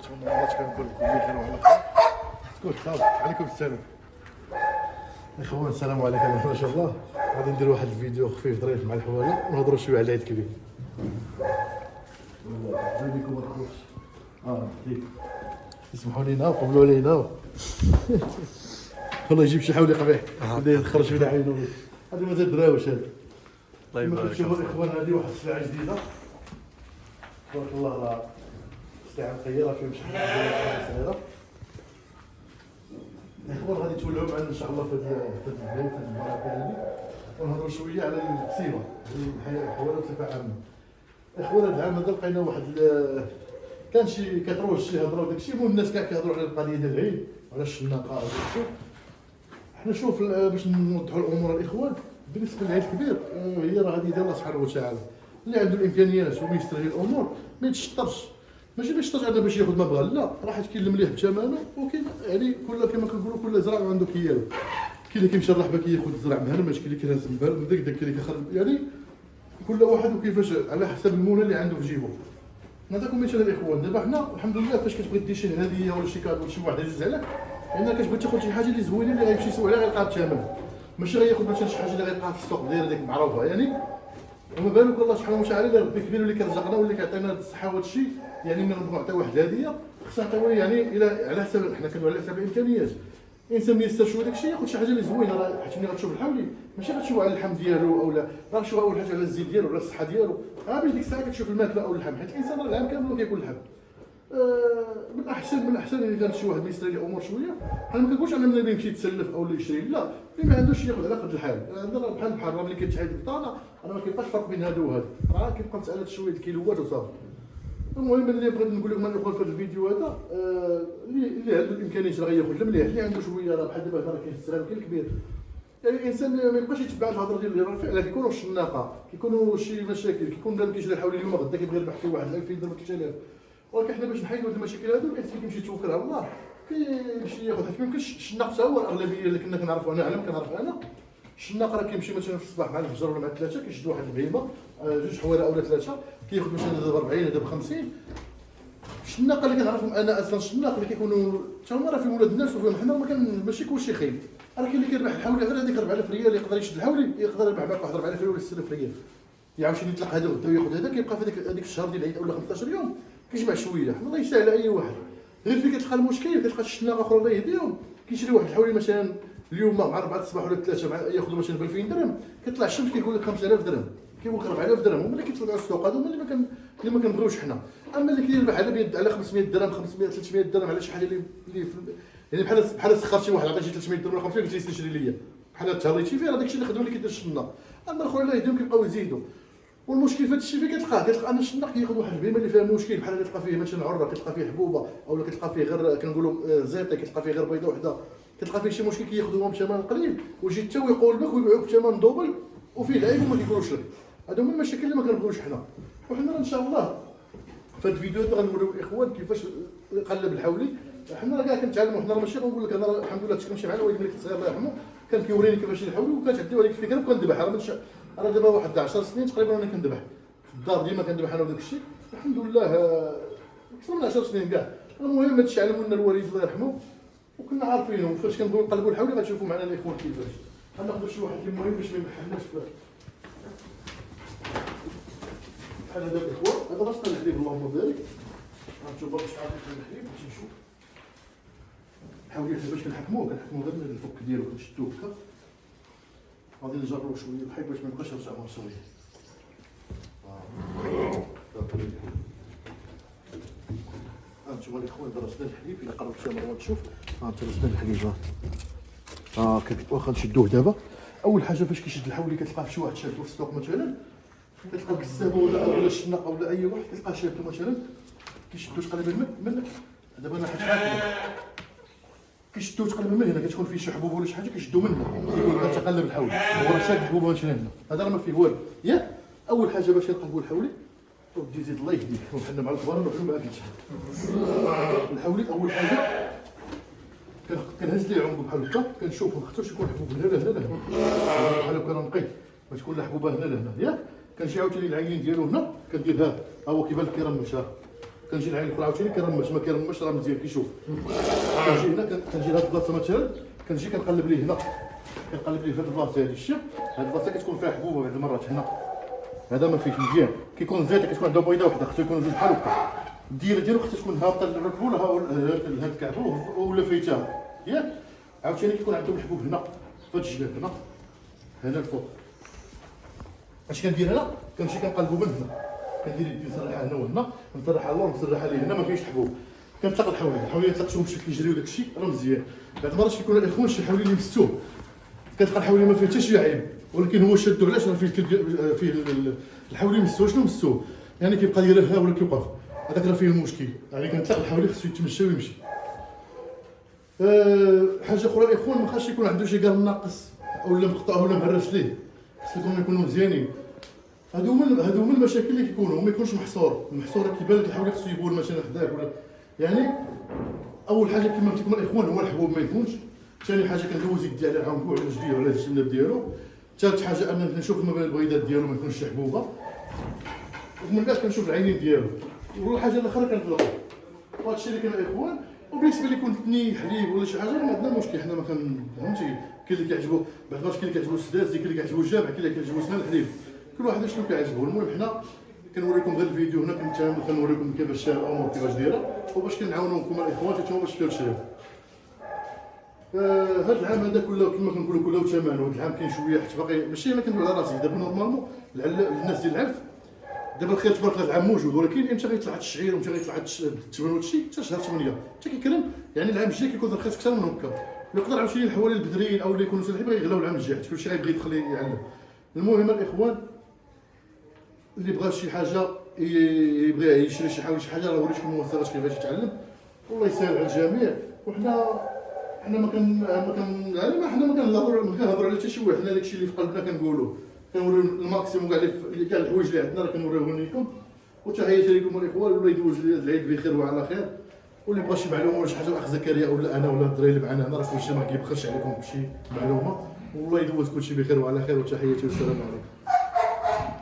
كنتمنى مرات كنقول لكم بخير وعلى خير. اسكت صافي عليكم السلام. اخوان السلام عليكم. ما شاء الله غادي ندير واحد الفيديو خفيف ظريف مع الحواله ونهضروا شويه على العيد الكبير. بيكم الخوش ديك اسمحوا لينا وقبلوا علينا. والله يجيب شي حولي قبيح بدا يخرج فينا عينه. هذه ما تدراوش هذا. الله يبارك فيك. شوفوا الاخوان هذه واحد السلعه جديده تبارك الله. راه سلعه مخيره فيها شي حاجه صغيره. الاخوان غادي تولعوا معنا ان شاء الله في هذا البيت في البركه هذه ونهضروا شويه على البسيمه الحواله بصفه عامه. اخوان هذا العام هذا لقينا واحد كان شي كتروج شي هضروا داكشي. المهم الناس كاع كيهضروا على القضيه ديال العيد وعلى الشناقه وداكشي. حنا شوف باش نوضحوا الامور الاخوان بالنسبه للعيد الكبير هي راه هذه ديال الله سبحانه وتعالى. اللي عنده الامكانيات وميسر الامور ما يتشطرش. ماشي باش يشطر باش ياخذ ما بغى، لا راه حيت كاين المليح بثمنه وكاين يعني كل كما كنقولوا كل زرع عنده كيالو. كاين اللي كيمشي الرحبه كياخذ الزرع مهرمش، كاين اللي كينهز مدكدك، كاين اللي كيخرج يعني كل واحد وكيفاش على حسب المونه اللي عنده في جيبه. نعطيكم مثال الاخوان. دابا حنا الحمد لله فاش كتبغي دير شي هديه ولا شي كادو لشي واحد عزيز عليك لان كتبغي تاخذ شي حاجه اللي زوينه اللي غيمشي يسوق عليها غيلقاها بثمن، ماشي غياخذ مثلا شي حاجه اللي غيلقاها في السوق دايره ديك معروفه يعني. وما بالك الله سبحانه وتعالى اللي ربي كبير واللي كيرزقنا واللي كيعطينا هذه الصحه وهذا الشيء يعني. ملي نبغيو نعطيو واحد الهديه خصنا نعطيوها يعني الى على حسب حنا كندويو على حسب الامكانيات. الانسان ميسر شويه داكشي ياخذ شي حاجه اللي زوينه. راه حيت ملي غتشوف الحولي ماشي غتشوف على اللحم ديالو او لا، راه غتشوف اول حاجه على الزيت ديالو ولا الصحه ديالو. باش ديك الساعه كتشوف الماكله او اللحم حيت الانسان راه العام كامل كياكل اللحم. من الاحسن اذا كان شي واحد ميسر ليه الامور شويه. انا ما كنقولش انا ملي يمشي يتسلف او اللي يشري، لا اللي ما عندوش ياخذ على قد الحال. عندنا بحال راه ملي كتحيد البطانه راه ما كيبقاش فرق بين هذا وهذا، راه كيبقى مساله شويه الكيلوات وصافي. المهم اللي بغيت نقول لكم الاخوان في هذا الفيديو هذا اللي عنده الامكانيات راه ياخذ المليح، اللي عنده شويه راه بحال دابا راه كاين الصغير وكاين الكبير. يعني الانسان ما يبقاش يتبع الهضره ديال راه فعلا كيكونوا الشناقه، كيكونوا شي مشاكل، كيكون دابا كيجري الحولي اليوم غدا كيبغي يربح فيه واحد 2000 درهم 3000. ولكن حنا باش نحيدوا هاد المشاكل هادو الانسان كيمشي يتوكل على الله كيمشي ياخذ. حيت ميمكنش الشناق حتى هو الاغلبيه اللي كنا كنعرفوا. انا كنعرف انا الشناق راه كيمشي مثلا في الصباح مع الفجر ولا مع الثلاثه كيشد واحد البهيمه جوج حواله اولا ثلاثه كياخذ مثلا هذا ب 40 هذا ب 50. الشناقه اللي كنعرفهم انا اصلا الشناق اللي كيكونوا حتى هما راه في ولاد الناس وفيهم حنا ماشي كلشي خايب. راه كاين اللي كيربح الحولي غير هذيك 4000 ريال يقدر يشد الحولي يقدر يربح معاك واحد 4000 ريال ولا 6000 ريال. يعاوشني يطلق هذا غدا وياخذ هذا كيبقى في هذيك الشهر ديال العيد ولا 15 يوم كيجمع شويه. حنا الله يسهل على اي واحد. غير فين كتلقى المشكل كتلقى الشناقه اخرى الله يهديهم كيشري واحد الحولي مثلا اليوم مع 4 الصباح ولا 3 مع ياخذوا مثلا ب 2000 درهم كيطلع الشمس كيقول لك 5000 درهم كيقول لك 4000 درهم. هما اللي كيدخلوا على السوق هذو هما اللي ما كنبغيوش حنا. اما اللي كيربح على بيد على 500 درهم 500 300 درهم على شي حاجه اللي يعني بحال سخرتي واحد عطيتي 300 درهم ولا 500 قلت لي تشري ليا بحال تهريتي فيه راه داكشي اللي خدموا اللي كيدير الشناق. اما الاخرين الله يهديهم كيبقاو يزيدوا. والمشكل في هذا الشيء فين كتلقى ان الشناق كياخذ واحد البهيمه اللي فيها مشكل بحال كتلقى فيه مثلا عره كتلقى فيه حبوبه او كتلقى فيه غير كنقولوا زيطه كتلقى فيه غير بيضه وحده كتلقى فيه شي مشكل كياخذوهم بثمن قليل ويجي حتى ويقول لك ويبيعوك بثمن دوبل وفيه العيب وما كيقولوش لك. هادو هما المشاكل اللي ما كنبغيوش حنا. وحنا ان شاء الله في هذا الفيديو هذا غنوريو الاخوان كيفاش يقلب الحولي. حنا راه كاع كنتعلموا. حنا راه ماشي غنقول لك انا الحمد لله كنمشي مع الوالد ملي كنت صغير الله يرحمه كان كيوريني كيفاش الحولي وكانت عندي هذيك الفكره وكندبح. راه دابا واحد 10 سنين تقريبا انا كندبح في الدار ديما كندبح انا وداك الشيء الحمد لله اكثر من 10 سنين كاع. المهم هادشي علموا لنا الوالد الله يرحمه وكنا عارفينه. فاش كنبغيو نقلبوا الحولي غتشوفوا معنا الاخوان كيفاش. غناخذوا شي واحد اللي مهم باش ما يمحلناش بحال هذا الاخوان. هذا راسنا الحليب اللهم بارك. غنشوفوا باش عارفين الحليب باش نشوف الحولي باش كنحكموه غير من الفك ديالو كنشدوه هكا غادي نجربوا شويه الحليب باش ما يبقاش يرجع مرسوي. هانتوما الاخوان درسنا الحليب الى قربت شي مره تشوف درسنا الحليب واخا نشدوه دابا. اول حاجه فاش كيشد الحولي كتلقاه شي واحد شادو في السوق مثلا كتلقى الكسابه ولا الشناقه ولا اي واحد كتلقاه شادو مثلا كيشدو تقريبا من دابا انا حيت كيشدو تقريبا من هنا كتكون فيه شي حبوب ولا شي حاجه كيشدو منه كيقول لك تقلب الحولي هو راه شاد الحبوب مثلا هنا. هذا راه ما فيه والو ياك. اول حاجه باش نقلبوا الحولي ودي زيد الله يهديك وحنا مع الكبار نروحوا معاك انت. الحولي اول حاجه كنهز ليه عنقو بحال هكا كنشوف ما خصوش يكون حبوب هنا لهنا بحال هكا نقي ما تكون لا حبوبه هنا لهنا ياك. كنجي عاوتاني العينين ديالو هنا كندير ها هو كيبان لك كيرمش ها كنجي العين الاخرى عاوتاني كنرمش، ما كيرمش راه مزيان كيشوف. كنجي هنا كنجي لهاد البلاصه مثلا، كنجي كنقلب ليه هنا، كنقلب ليه في هاد البلاصه هادي الشيء، هاد البلاصه كتكون فيها حبوبه بعض المرات هنا، هذا ما فيهش مزيان. كيكون زيت كتكون عنده بيضه وحده، خصو يكون جوج بحال هكا. الديره ديالو خصها تكون هابطه للركبه ولا هاد الكعب ولا فايتها ياك. عاوتاني كيكون عندهم الحبوب هنا في هاد الجناب هنا، هنا الفوق. اش كندير هنا؟ كنمشي كنقلبو من هنا، كندير يدي نسرحها هنا وهنا، نسرحها اللور نسرحها ليه هنا، ما كاينش الحبوب. كنطلق الحوليه تلقشهم بشكل يجري وداك الشيء راه مزيان. بعض المرات كيكون الاخوان شي حولي اللي مستوه، كتلقى الحولي ما فيه حتى شي عيب، ولكن هو شادو علاش؟ راه فيه الحولي مستوى. شنو مستوى؟ يعني كيبقى يرهها ولا كيوقف، هذاك راه فيه المشكل. يعني كنطلق الحولي خصو يتمشى ويمشي. حاجه اخرى الاخوان، ما خاصش يكون عنده شي كار ناقص اولا مقطع ولا مهرس ليه، خصهم يكونوا مزيانين. هادو هما المشاكل اللي كيكونوا، وما يكونش محصور. المحصور كيبان لك الحولي خصو يبول مثلا حداك ولا يعني. اول حاجه كما قلت لكم الاخوان هو الحبوب ما يكونش. ثاني حاجه كندوز يدي على العنقو على رجليه وعلى الجناب ديالو. ثالث حاجه انني نشوف ما بين البيضات ديالو ما يكونش شي حبوبه. ومن بعد كنشوف العينين ديالو. والحاجه الاخرى كنطلقو. وهادشي اللي كان الاخوان. وبالنسبه لي كنت تني حليب ولا شي حاجه ما عندنا مشكل، حنا ما فهمتي. كاين اللي كيعجبو بعض المرات، كاين اللي كيعجبو السداس، كاين اللي كيعجبو الجامع، كاين اللي كيعجبو سنان الحليب، كل واحد شنو كيعجبو. المهم حنا كنوريكم غير الفيديو هنا، كنوريكم كيفاش الامور كيفاش دايره، وباش كنعاونوكم الاخوان حتى هما باش تشريو. هذا العام هذا كله كما كنقولوا كله ثمن. وهذا العام كاين شويه حيت باقي ماشي انا كندوي على راسي. دابا نورمالمون الناس ديال العلف دابا الخير تبارك الله العام موجود، ولكن امتى غيطلع هذا الشعير وامتى غيطلع هذا الثمن وهادشي؟ حتى شهر 8 حتى كيكرم. يعني العام الجاي كيكون رخيص اكثر من هكا. يقدر عاوتاني الحوالي البدريين او اللي يكونوا سالحين يغلاو العام الجاي حيت كلشي غيبغي يدخل يعلم. المهم الاخوان اللي بغى شي حاجه يبغي يشري شي حاجه راه وريتكم المواصفات كيفاش يتعلم. والله يسهل على الجميع. وحنا ما كنهضروا على حتى شي واحد. حنا داكشي اللي في قلبنا كنقولوا، كنوريو الماكسيموم كاع الحوايج اللي عندنا راه كنوريوهم لكم. وتحياتي لكم الاخوان، والله يدوز العيد بخير وعلى خير. واللي بغى شي معلومه ولا شي حاجه الاخ زكريا ولا انا ولا الدراري اللي معنا هنا راه كلشي ما كيبخلش عليكم بشي معلومه. والله يدوز كلشي بخير وعلى خير، وتحياتي والسلام عليكم.